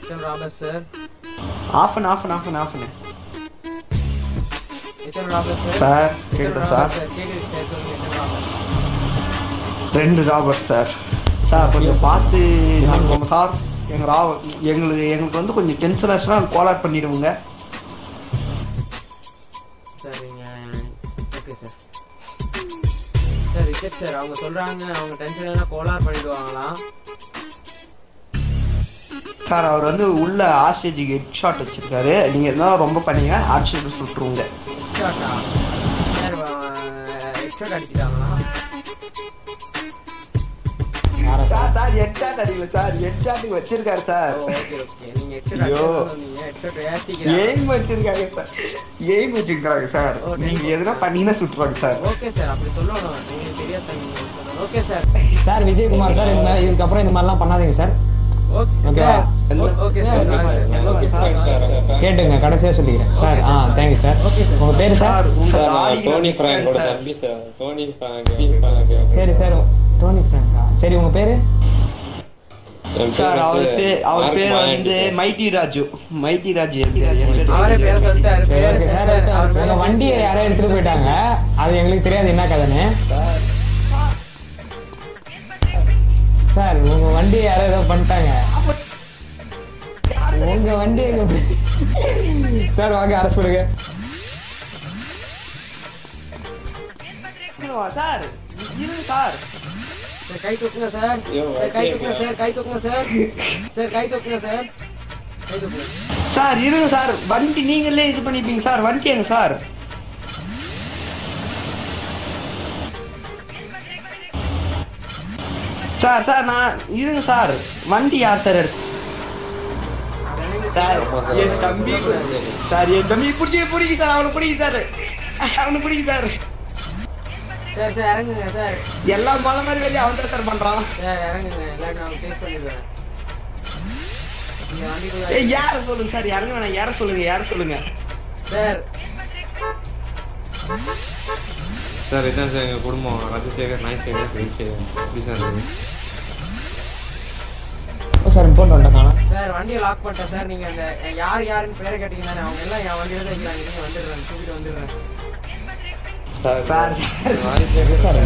Ethan Roberts sir. Off and off and off and off and. Ethan Roberts sir. Sir, கேக்குதா sir? ரெண்டு Robert sir. Sir கொஞ்சம் பார்த்து நம்ம sir எங்களுக்கு வந்து கொஞ்சம் டென்ஷன் ஆச்சுன்னா கால் பண்ணிடுவோங்க. சரிங்க. Okay sir. சார் ரிசெப்ட் சார் அவங்க சொல்றாங்க அவங்க டென்ஷனா கால் பண்ணிடுவாங்களாம். சார் அவர் வந்து உள்ள ஆர்சிஜிக்கு ஹெட் ஷாட் வச்சிருக்காரு. நீங்க எதாவது ரொம்ப பண்ணீங்க ஆர்சிஜி சுட்டுருங்க. ஹெட் ஷாட்டா? சார் ஹெட் ஷாட் அடிச்சிட்டாங்களா? சார் ஹெட் ஷாட் அடிக்கல சார். ஹெட் ஷாட் வச்சிருக்காரு சார். Okay okay. நீங்க ஹெட் ஷாட் அடிச்சீங்க. ஹெட் ஷாட் ஏசிக்கிறாங்க. எய்ம் வச்சிருக்காங்க சார். எய்ம் வச்சிருக்காங்க சார். நீங்க எதுனா பண்ணீனா சுட்டுறாங்க சார். ஓகே சார் அப்படி சொல்லணும். நீங்க தெரியாத okay sir. Sir Vijayakumar sir இதுக்கு அப்புறம் இந்த மாதிரிலாம் பண்ணாதீங்க சார். Okay okay sir. கேட்டுங்க கடைசியா சொல்லிக்கிறேன் சார். Thank you sir. உங்க பேரு சார்? டோனி ஃப்ராங்கோட தம்பி சார். டோனி ஃப்ராங்க். சரி சார் டோனி ஃப்ராங்கா. சரி உங்க பேரு? சார் அவர் பேர் வந்து மைட்டி ராஜு. மைட்டி ராஜு அவரே பேர் சொல்லிட்டாரு. Okay sir. உங்க வண்டியை யாரோ எடுத்துட்டு போயிட்டாங்க. அது எங்களுக்கு தெரியாது என்ன கதைன்னு. சார் உங்க வண்டியை யாரோ ஏதோ பண்ணிட்டாங்க. உங்க வண்டி சார் வாங்க அரெஸ்ட் பண்ணுங்க சார். இருங்க சார். கை தூக்குங்க சார். கை தூக்குங்க சார். கை தூக்குங்க சார். சார் கை தூக்குங்க சார். கை தூக்குங்க சார். இருங்க சார். வண்டி நீங்களே இது பண்ணிப்பீங்க சார். வண்டி எங்க சார்? சார் சார் நான் இருங்க சார். வண்டி யார் சார் எடுத்து? சார் என் தம்பி சார். என் தம்பி பிடிக்க சார். அவனை பிடிக்க சார். அவனை பிடிக்க சார். சார் சார் இறங்குங்க சார். எல்லாம் மலை மாதிரி வெளியே அவன் தான் சார் பண்றான். சார் இறங்குங்க. எல்லாரும் நான் பேஸ் பண்ணிடுவேன். யார சொல்லுங்க சார். இறங்க வேணாம். யார சொல்லுங்க சார். சார் இதான் சார் எங்கள் குடும்பம். ராஜசேகர், நாய்சேகர், ஜெய்சேகர். எப்படி சார் இருக்கு? சார் இம்போர்ட் வந்துட்டாங்க சார். வண்டியை லாக் பண்ணிட்டேன் சார். நீங்க அந்த யாருன்னு பேரை கேட்டீங்கன்னா அவங்க எல்லாம் என் வண்டியில தான் வைக்கிறாங்க. நீங்க வந்துடுறேன் தூக்கிட்டு வந்துடுறேன் சார் சார். நாய்சேகர் சார்